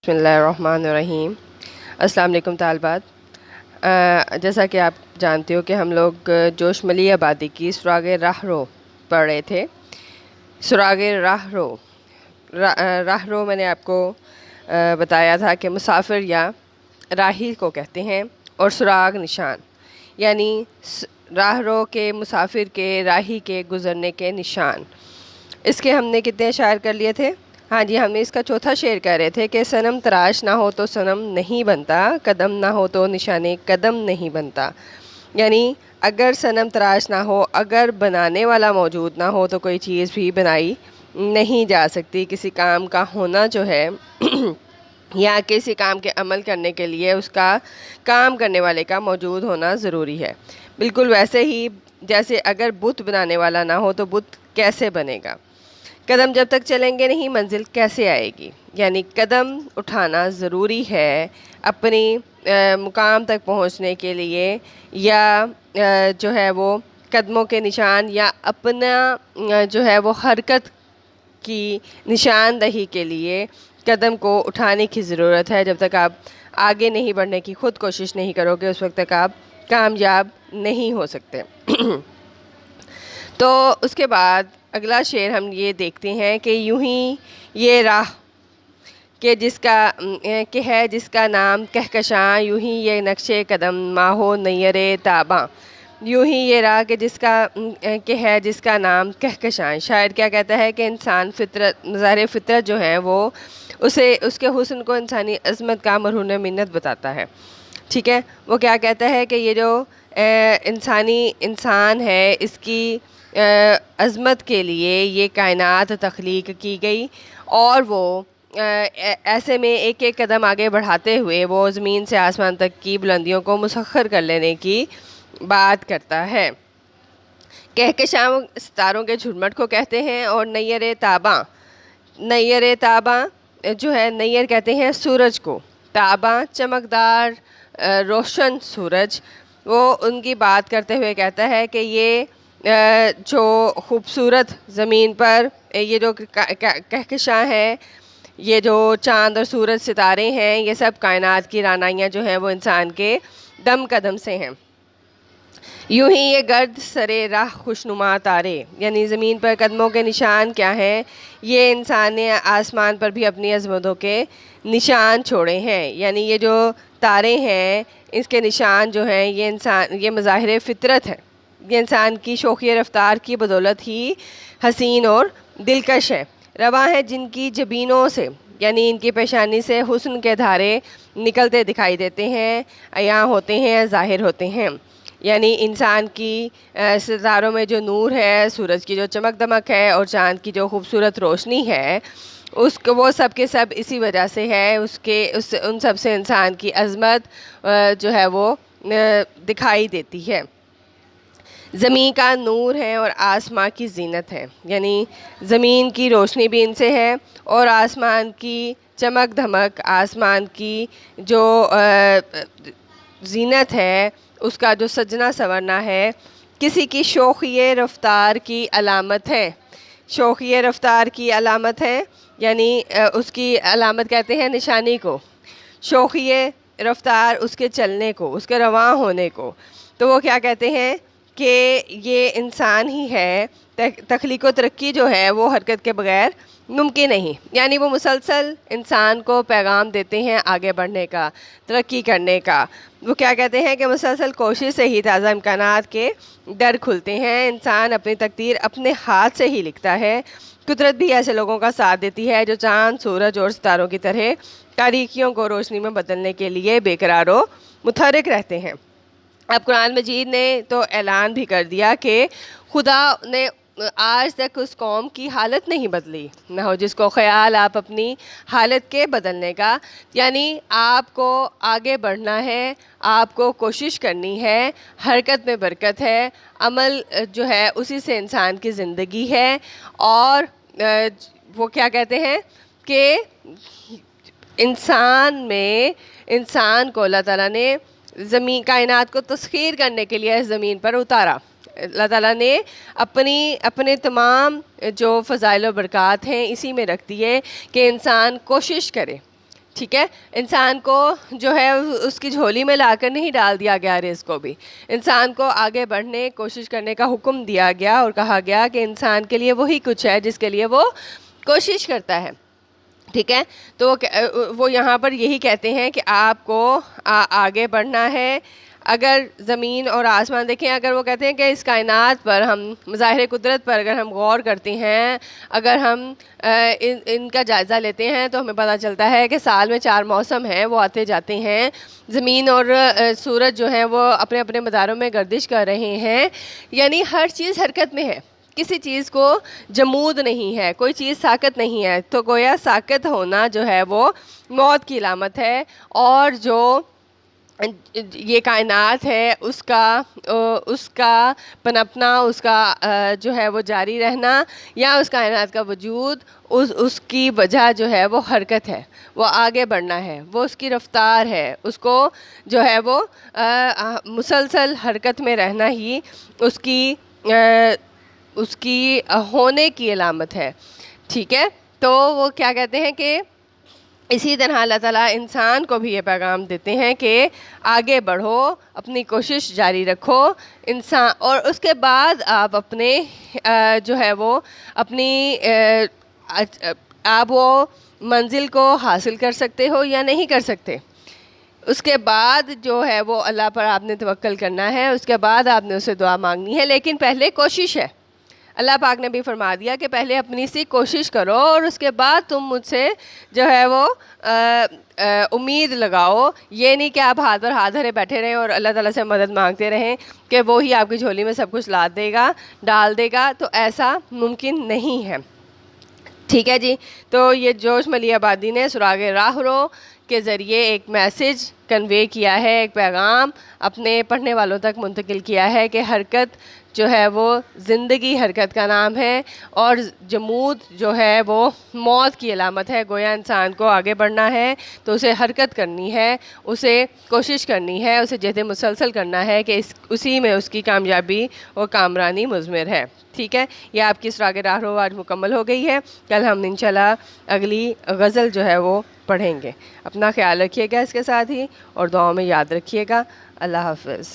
بسم اللہ الرحمن الرحیم۔ السلام علیکم طالبات۔ جیسا کہ آپ جانتے ہو کہ ہم لوگ جوش ملی آبادی کی سراغ راہ رو پڑھ رہے تھے۔ سراغ راہ رو میں نے آپ کو بتایا تھا کہ مسافر یا راہی کو کہتے ہیں، اور سراغ نشان یعنی راہ رو کے مسافر کے راہی کے گزرنے کے نشان۔ اس کے ہم نے کتنے اشعار کر لیے تھے؟ ہاں جی، ہم نے اس کا چوتھا شعر کہہ رہے تھے کہ صنم تراش نہ ہو تو صنم نہیں بنتا، قدم نہ ہو تو نشانے قدم نہیں بنتا۔ یعنی اگر صنم تراش نہ ہو، اگر بنانے والا موجود نہ ہو تو کوئی چیز بھی بنائی نہیں جا سکتی۔ کسی کام کا ہونا جو ہے یا کسی کام کے عمل کرنے کے لیے اس کا کام کرنے والے کا موجود ہونا ضروری ہے۔ بالکل ویسے ہی جیسے اگر بت بنانے والا نہ ہو تو بت کیسے بنے گا؟ قدم جب تک چلیں گے نہیں منزل کیسے آئے گی؟ یعنی قدم اٹھانا ضروری ہے اپنی مقام تک پہنچنے کے لیے، یا جو ہے وہ قدموں کے نشان یا اپنا جو ہے وہ حرکت کی نشاندہی کے لیے قدم کو اٹھانے کی ضرورت ہے۔ جب تک آپ آگے نہیں بڑھنے کی خود کوشش نہیں کرو گے اس وقت تک آپ کامیاب نہیں ہو سکتے۔ تو اس کے بعد اگلا شعر ہم یہ دیکھتے ہیں کہ یوں ہی یہ راہ کہ جس کا کہ ہے جس کا نام کہکشاں، یوں ہی یہ نقش قدم ماہو نیر تاباں۔ یوں ہی یہ راہ کہ جس کا کہ ہے جس کا نام کہکشاں۔ شاعر کیا کہتا ہے کہ انسان فطرت، مظاہر فطرت جو ہے وہ اس کے حسن کو انسانی عظمت کا مرہون منت بتاتا ہے۔ ٹھیک ہے، وہ کیا کہتا ہے کہ یہ جو انسان ہے اس کی عظمت کے لیے یہ کائنات تخلیق کی گئی، اور وہ ایسے میں ایک ایک قدم آگے بڑھاتے ہوئے وہ زمین سے آسمان تک کی بلندیوں کو مسخر کر لینے کی بات کرتا ہے۔ کہکشاں ستاروں کے جھرمٹ کو کہتے ہیں، اور نیر تاباں جو ہے، نیر کہتے ہیں سورج کو، تاباں چمکدار روشن سورج۔ وہ ان کی بات کرتے ہوئے کہتا ہے کہ یہ جو خوبصورت زمین پر یہ جو کہکشاں ہے، یہ جو چاند اور سورج ستارے ہیں، یہ سب کائنات کی رانائیاں جو ہیں وہ انسان کے دم قدم سے ہیں۔ یوں ہی یہ گرد سرے راہ خوشنما تارے، یعنی زمین پر قدموں کے نشان کیا ہیں؟ یہ انسان نے آسمان پر بھی اپنی عظمتوں کے نشان چھوڑے ہیں۔ یعنی یہ جو تارے ہیں اس کے نشان جو ہیں یہ مظاہر فطرت ہے، یہ انسان کی شوخی رفتار کی بدولت ہی حسین اور دلکش ہے۔ رواں ہے جن کی جبینوں سے، یعنی ان کی پیشانی سے حسن کے دھارے نکلتے دکھائی دیتے ہیں، عیاں ہوتے ہیں، ظاہر ہوتے ہیں۔ یعنی انسان کی ستاروں میں جو نور ہے، سورج کی جو چمک دمک ہے، اور چاند کی جو خوبصورت روشنی ہے، وہ سب کے سب اسی وجہ سے ہے، ان سب سے انسان کی عظمت جو ہے وہ دکھائی دیتی ہے۔ زمین کا نور ہے اور آسمان کی زینت ہے، یعنی زمین کی روشنی بھی ان سے ہے، اور آسمان کی چمک دھمک، آسمان کی جو زینت ہے، اس کا جو سجنا سنورنا ہے، کسی کی شوخی رفتار کی علامت ہے۔ شوخی رفتار کی علامت ہے، یعنی اس کی علامت کہتے ہیں نشانی کو، شوخی رفتار اس کے چلنے کو، اس کے رواں ہونے کو۔ تو وہ کیا کہتے ہیں کہ یہ انسان ہی ہے، تخلیق و ترقی جو ہے وہ حرکت کے بغیر ممکن نہیں۔ یعنی وہ مسلسل انسان کو پیغام دیتے ہیں آگے بڑھنے کا، ترقی کرنے کا۔ وہ کیا کہتے ہیں کہ مسلسل کوشش سے ہی تازہ امکانات کے در کھلتے ہیں۔ انسان اپنی تقدیر اپنے ہاتھ سے ہی لکھتا ہے۔ قدرت بھی ایسے لوگوں کا ساتھ دیتی ہے جو چاند، سورج اور ستاروں کی طرح تاریکیوں کو روشنی میں بدلنے کے لیے بے قرار و متحرک رہتے ہیں۔ اب قرآن مجید نے تو اعلان بھی کر دیا کہ خدا نے آج تک اس قوم کی حالت نہیں بدلی، نہ ہو جس کو خیال آپ اپنی حالت کے بدلنے کا۔ یعنی آپ کو آگے بڑھنا ہے، آپ کو کوشش کرنی ہے، حرکت میں برکت ہے، عمل جو ہے اسی سے انسان کی زندگی ہے۔ اور وہ کیا کہتے ہیں کہ انسان کو اللہ تعالیٰ نے زمین کائنات کو تسخیر کرنے کے لیے اس زمین پر اتارا۔ اللہ تعالیٰ نے اپنے تمام جو فضائل و برکات ہیں اسی میں رکھ دیے کہ انسان کوشش کرے، ٹھیک ہے، انسان کو جو ہے اس کی جھولی میں لا کر نہیں ڈال دیا گیا رزق کو بھی، انسان کو آگے بڑھنے کوشش کرنے کا حکم دیا گیا اور کہا گیا کہ انسان کے لیے وہی کچھ ہے جس کے لیے وہ کوشش کرتا ہے. ٹھیک ہے، تو وہ یہاں پر یہی کہتے ہیں کہ آپ کو آگے بڑھنا ہے. اگر زمین اور آسمان دیکھیں، اگر وہ کہتے ہیں کہ اس کائنات پر ہم مظاہر قدرت پر اگر ہم غور کرتے ہیں، اگر ہم ان کا جائزہ لیتے ہیں تو ہمیں پتہ چلتا ہے کہ سال میں 4 موسم ہیں، وہ آتے جاتے ہیں. زمین اور سورج جو ہیں وہ اپنے اپنے مداروں میں گردش کر رہے ہیں، یعنی ہر چیز حرکت میں ہے، کسی چیز کو جمود نہیں ہے، کوئی چیز ساکت نہیں ہے. تو گویا ساکت ہونا جو ہے وہ موت کی علامت ہے، اور جو یہ کائنات ہے اس کا پنپنا، اس کا جو ہے وہ جاری رہنا، یا اس کائنات کا وجود، اس کی وجہ جو ہے وہ حرکت ہے، وہ آگے بڑھنا ہے، وہ اس کی رفتار ہے، اس کو جو ہے وہ مسلسل حرکت میں رہنا ہی اس کی ہونے کی علامت ہے. ٹھیک ہے، تو وہ کیا کہتے ہیں کہ اسی طرح اللہ تعالیٰ انسان کو بھی یہ پیغام دیتے ہیں کہ آگے بڑھو، اپنی کوشش جاری رکھو انسان، اور اس کے بعد آپ اپنے جو ہے وہ اپنی آپ وہ منزل کو حاصل کر سکتے ہو یا نہیں کر سکتے. اس کے بعد جو ہے وہ اللہ پر آپ نے توکل کرنا ہے، اس کے بعد آپ نے اسے دعا مانگنی ہے، لیکن پہلے کوشش ہے. اللہ پاک نے بھی فرما دیا کہ پہلے اپنی سی کوشش کرو، اور اس کے بعد تم مجھ سے جو ہے وہ امید لگاؤ. یہ نہیں کہ آپ ہاتھ پر ہاتھ دھرے بیٹھے رہیں اور اللہ تعالیٰ سے مدد مانگتے رہیں کہ وہی آپ کی جھولی میں سب کچھ لا دے گا، ڈال دے گا. تو ایسا ممکن نہیں ہے. ٹھیک ہے جی، تو یہ جوش ملی آبادی نے سراغ راہ رو کے ذریعے ایک میسج کنوے کیا ہے، ایک پیغام اپنے پڑھنے والوں تک منتقل کیا ہے کہ حرکت جو ہے وہ زندگی حرکت کا نام ہے، اور جمود جو ہے وہ موت کی علامت ہے. گویا انسان کو آگے بڑھنا ہے تو اسے حرکت کرنی ہے، اسے کوشش کرنی ہے، اسے جہد مسلسل کرنا ہے کہ اسی میں اس کی کامیابی اور کامرانی مضمر ہے. ٹھیک ہے، یہ آپ کی سراغ راہ رو آج مکمل ہو گئی ہے. کل ہم انشاءاللہ اگلی غزل جو ہے وہ پڑھیں گے. اپنا خیال رکھیے گا اس کے ساتھ ہی، اور دعاؤں میں یاد رکھیے گا. اللہ حافظ.